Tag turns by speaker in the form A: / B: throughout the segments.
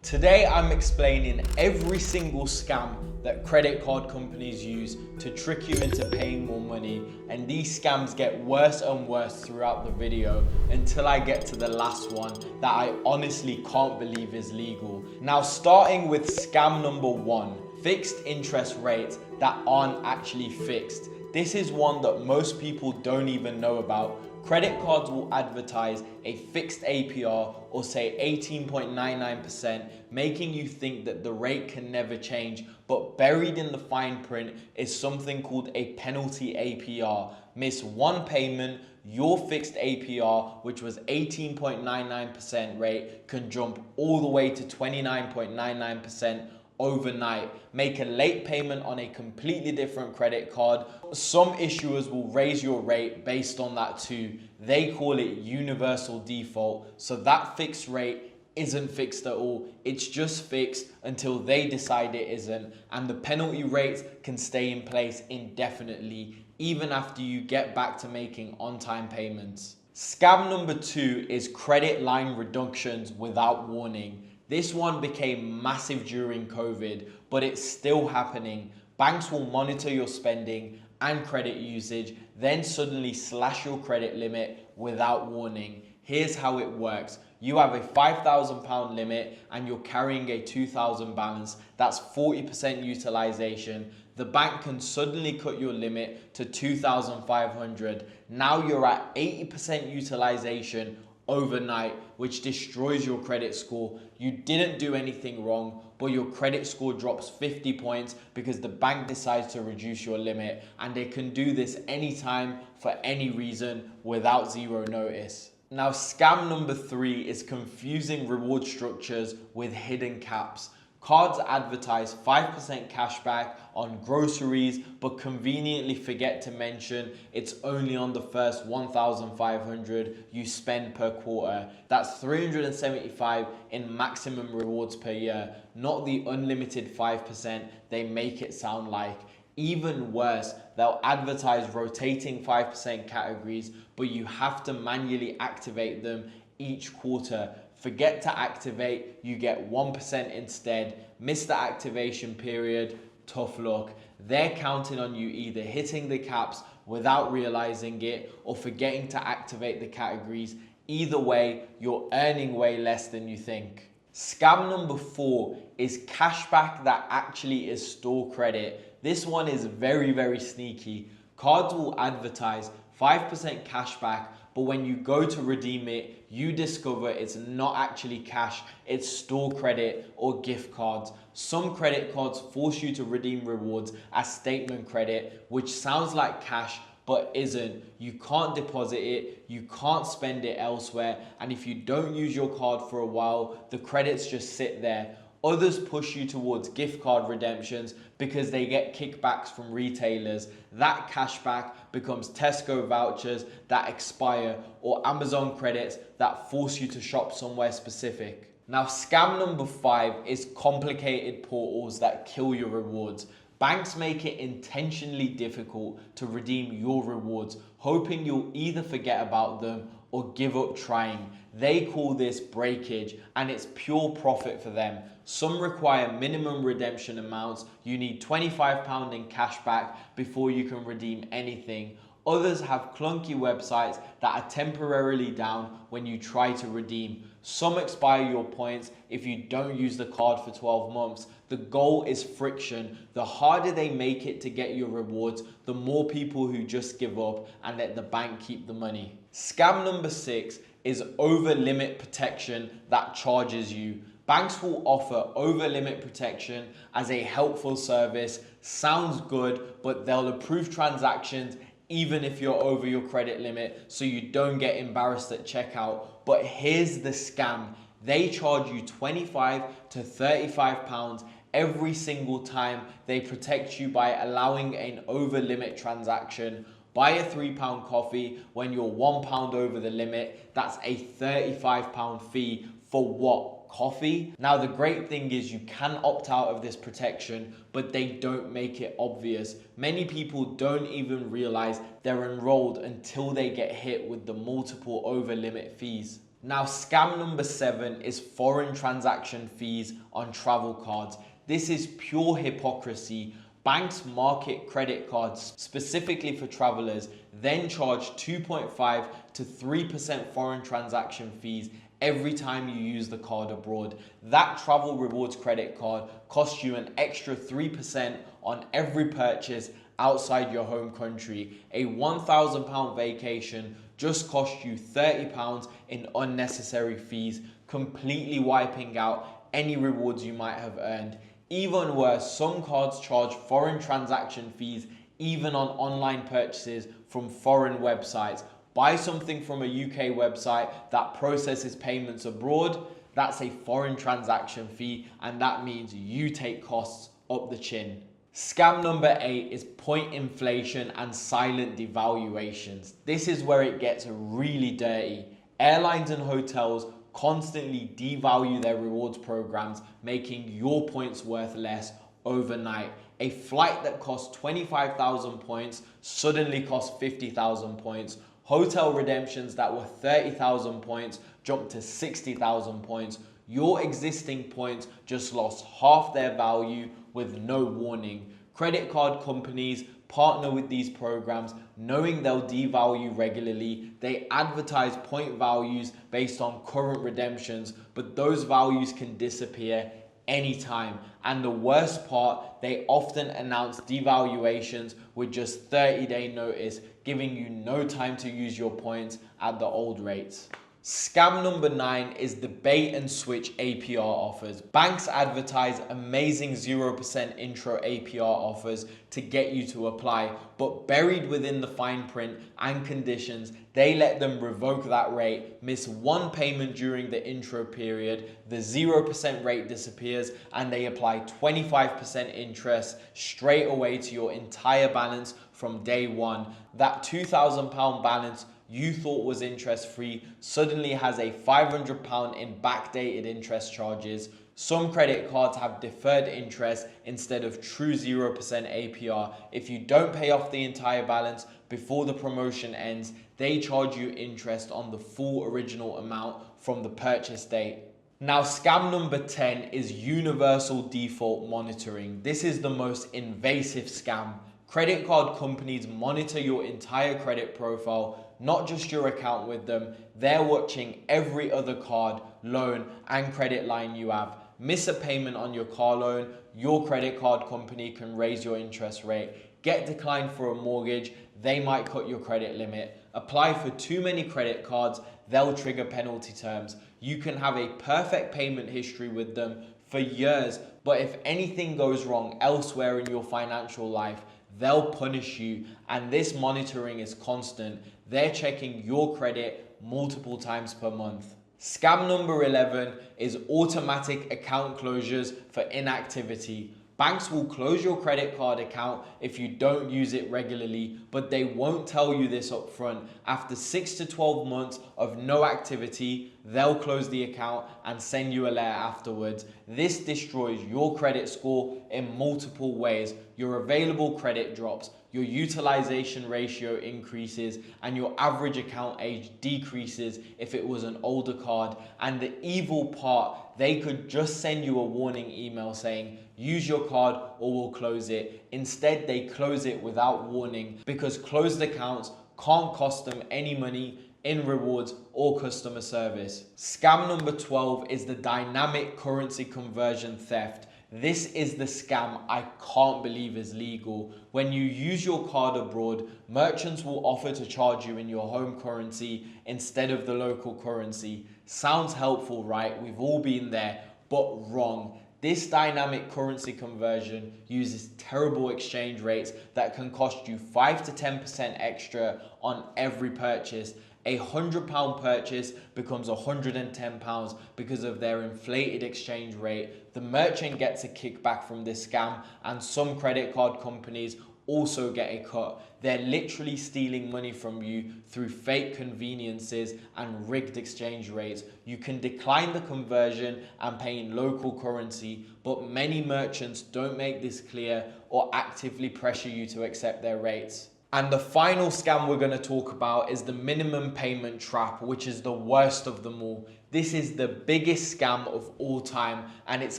A: Today I'm explaining every single scam that credit card companies use to trick you into paying more money, and these scams get worse and worse throughout the video until I get to the last one that I honestly can't believe is legal. Now, starting with scam number one, fixed interest rates that aren't actually fixed. This is one that most people don't even know about. Credit cards will advertise a fixed APR or say 18.99%, making you think that the rate can never change, but buried in the fine print is something called a penalty APR. Miss one payment, your fixed APR, which was 18.99% rate, can jump all the way to 29.99% overnight. Make a late payment on a completely different credit card. Some issuers will raise your rate based on that too. They call it universal default. So that fixed rate isn't fixed at all. It's just fixed until they decide it isn't. And the penalty rates can stay in place indefinitely, even after you get back to making on-time payments. Scam number two is credit line reductions without warning. This one became massive during COVID, but it's still happening. Banks will monitor your spending and credit usage, then suddenly slash your credit limit without warning. Here's how it works. You have a £5,000 limit and you're carrying a £2,000 balance. That's 40% utilization. The bank can suddenly cut your limit to $2,500. Now you're at 80% utilization overnight, which destroys your credit score. You didn't do anything wrong, but your credit score drops 50 points because the bank decides to reduce your limit, and they can do this anytime for any reason without zero notice. Now, scam number three is confusing reward structures with hidden caps. Cards advertise 5% cashback on groceries, but conveniently forget to mention it's only on the first 1,500 you spend per quarter. That's 375 in maximum rewards per year, not the unlimited 5% they make it sound like. Even worse, they'll advertise rotating 5% categories, but you have to manually activate them each quarter. Forget to activate, you get 1% instead. Miss the activation period, tough luck. They're counting on you either hitting the caps without realizing it or forgetting to activate the categories. Either way, you're earning way less than you think. Scam number four is cashback that actually is store credit. This one is very sneaky. Cards will advertise 5% cashback, but when you go to redeem it, you discover it's not actually cash, it's store credit or gift cards. Some credit cards force you to redeem rewards as statement credit, which sounds like cash, but isn't. You can't deposit it, you can't spend it elsewhere, and if you don't use your card for a while, the credits just sit there. Others push you towards gift card redemptions because they get kickbacks from retailers. That cashback becomes Tesco vouchers that expire or Amazon credits that force you to shop somewhere specific. Now, scam number five is complicated portals that kill your rewards. Banks make it intentionally difficult to redeem your rewards, hoping you'll either forget about them or give up trying. They call this breakage, and it's pure profit for them. Some require minimum redemption amounts. You need £25 in cash back before you can redeem anything. Others have clunky websites that are temporarily down when you try to redeem. Some expire your points if you don't use the card for 12 months. The goal is friction. The harder they make it to get your rewards, the more people who just give up and let the bank keep the money. Scam number six is over limit protection that charges you. Banks will offer over limit protection as a helpful service. Sounds good, but they'll approve transactions even if you're over your credit limit, so you don't get embarrassed at checkout. But here's the scam. They charge you £25 to £35 every single time they protect you by allowing an over limit transaction. Buy a £3 coffee when you're £1 over the limit. That's a £35 fee for what? Coffee? Now, the great thing is you can opt out of this protection, but they don't make it obvious. Many people don't even realize they're enrolled until they get hit with the multiple over limit fees. Now, scam number 7 is foreign transaction fees on travel cards. This is pure hypocrisy. Banks market credit cards specifically for travelers, then charge 2.5 to 3% foreign transaction fees every time you use the card abroad. That travel rewards credit card costs you an extra 3% on every purchase outside your home country. A £1,000 vacation just costs you £30 in unnecessary fees, completely wiping out any rewards you might have earned. Even worse, some cards charge foreign transaction fees even on online purchases from foreign websites. Buy something from a UK website that processes payments abroad, that's a foreign transaction fee, and that means you take costs up the chin. Scam number 8 is point inflation and silent devaluations. This is where it gets really dirty. Airlines and hotels constantly devalue their rewards programs, making your points worth less overnight. A flight that costs 25,000 points suddenly costs 50,000 points. Hotel redemptions that were 30,000 points jump to 60,000 points. Your existing points just lost half their value with no warning. Credit card companies partner with these programs knowing they'll devalue regularly. They advertise point values based on current redemptions, but those values can disappear anytime. And the worst part, they often announce devaluations with just 30-day notice, giving you no time to use your points at the old rates. Scam number 9 is the bait and switch APR offers. Banks advertise amazing 0% intro APR offers to get you to apply, but buried within the fine print and conditions, they let them revoke that rate, miss one payment during the intro period, the 0% rate disappears, and they apply 25% interest straight away to your entire balance from day one. That £2,000 balance you thought was interest free suddenly has a £500 in backdated interest charges. Some credit cards have deferred interest instead of true 0% APR. If you don't pay off the entire balance before the promotion ends, they charge you interest on the full original amount from the purchase date. Now, scam number 10 is universal default monitoring. This is the most invasive scam. Credit card companies monitor your entire credit profile, not just your account with them. They're watching every other card, loan, and credit line you have. Miss a payment on your car loan, your credit card company can raise your interest rate. Get declined for a mortgage, they might cut your credit limit. Apply for too many credit cards, they'll trigger penalty terms. You can have a perfect payment history with them for years, but if anything goes wrong elsewhere in your financial life, they'll punish you, and this monitoring is constant. They're checking your credit multiple times per month. Scam number 11 is automatic account closures for inactivity. Banks will close your credit card account if you don't use it regularly, but they won't tell you this up front. After 6 to 12 months of no activity, they'll close the account and send you a letter afterwards. This destroys your credit score in multiple ways. Your available credit drops, your utilization ratio increases, and your average account age decreases if it was an older card. And the evil part, they could just send you a warning email saying, use your card or we'll close it. Instead, they close it without warning because closed accounts can't cost them any money in rewards or customer service. Scam number 12 is the dynamic currency conversion theft. This is the scam I can't believe is legal. When you use your card abroad, merchants will offer to charge you in your home currency instead of the local currency. Sounds helpful, right? We've all been there, but wrong. This dynamic currency conversion uses terrible exchange rates that can cost you 5 to 10% extra on every purchase. A £100 purchase becomes £110 because of their inflated exchange rate. The merchant gets a kickback from this scam, and some credit card companies also get a cut. They're literally stealing money from you through fake conveniences and rigged exchange rates. You can decline the conversion and pay in local currency, but many merchants don't make this clear or actively pressure you to accept their rates. And the final scam we're going to talk about is the minimum payment trap, which is the worst of them all. This is the biggest scam of all time, and it's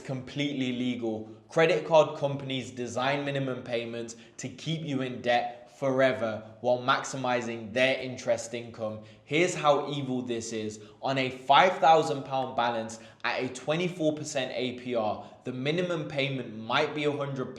A: completely legal. Credit card companies design minimum payments to keep you in debt forever while maximizing their interest income. Here's how evil this is. On a £5,000 balance at a 24% APR, the minimum payment might be £100,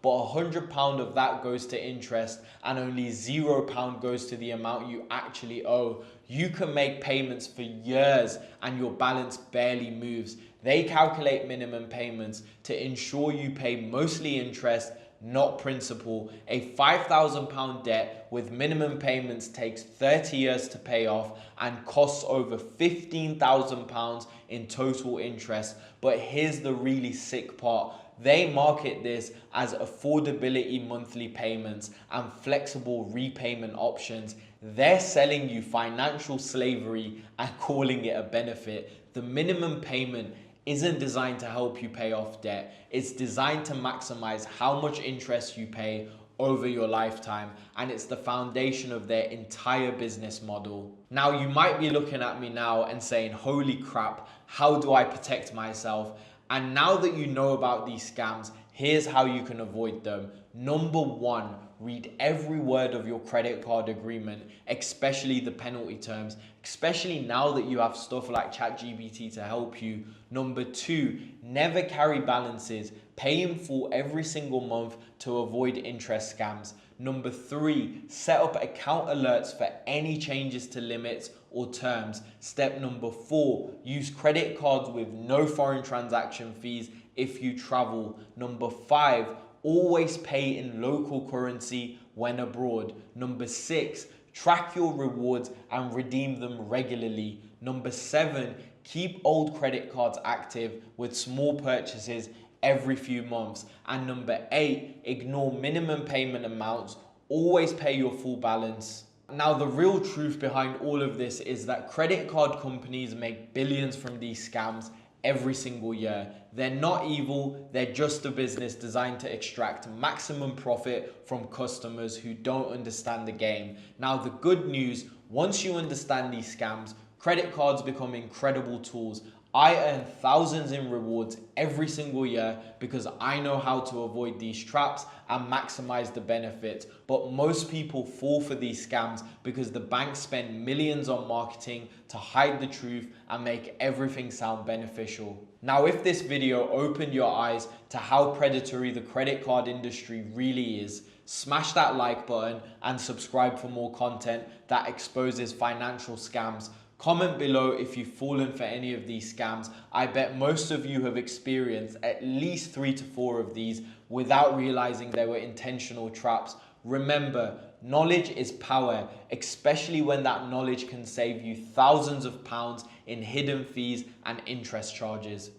A: but £100 of that goes to interest and only £0 goes to the amount you actually owe. You can make payments for years and your balance barely moves. They calculate minimum payments to ensure you pay mostly interest, not principal. A £5,000 debt with minimum payments takes 30 years to pay off and costs over £15,000 in total interest. But here's the really sick part. They market this as affordability monthly payments and flexible repayment options. They're selling you financial slavery and calling it a benefit. The minimum payment isn't designed to help you pay off debt. It's designed to maximize how much interest you pay over your lifetime, and it's the foundation of their entire business model. Now, you might be looking at me now and saying, holy crap, how do I protect myself? And now that you know about these scams, here's how you can avoid them. Number one, read every word of your credit card agreement, especially the penalty terms, especially now that you have stuff like ChatGPT to help you. Number two, never carry balances. Pay in full every single month to avoid interest scams. Number three, set up account alerts for any changes to limits or terms. Step number four, use credit cards with no foreign transaction fees if you travel. Number five, always pay in local currency when abroad. Number six, track your rewards and redeem them regularly. Number seven, keep old credit cards active with small purchases every few months. And number eight, ignore minimum payment amounts. Always pay your full balance. Now, the real truth behind all of this is that credit card companies make billions from these scams every single year. They're not evil, they're just a business designed to extract maximum profit from customers who don't understand the game. Now, the good news, once you understand these scams, credit cards become incredible tools. I earn thousands in rewards every single year because I know how to avoid these traps and maximize the benefits. But most people fall for these scams because the banks spend millions on marketing to hide the truth and make everything sound beneficial. Now, if this video opened your eyes to how predatory the credit card industry really is, smash that like button and subscribe for more content that exposes financial scams. Comment below if you've fallen for any of these scams. I bet most of you have experienced at least 3 to 4 of these without realizing they were intentional traps. Remember, knowledge is power, especially when that knowledge can save you thousands of pounds in hidden fees and interest charges.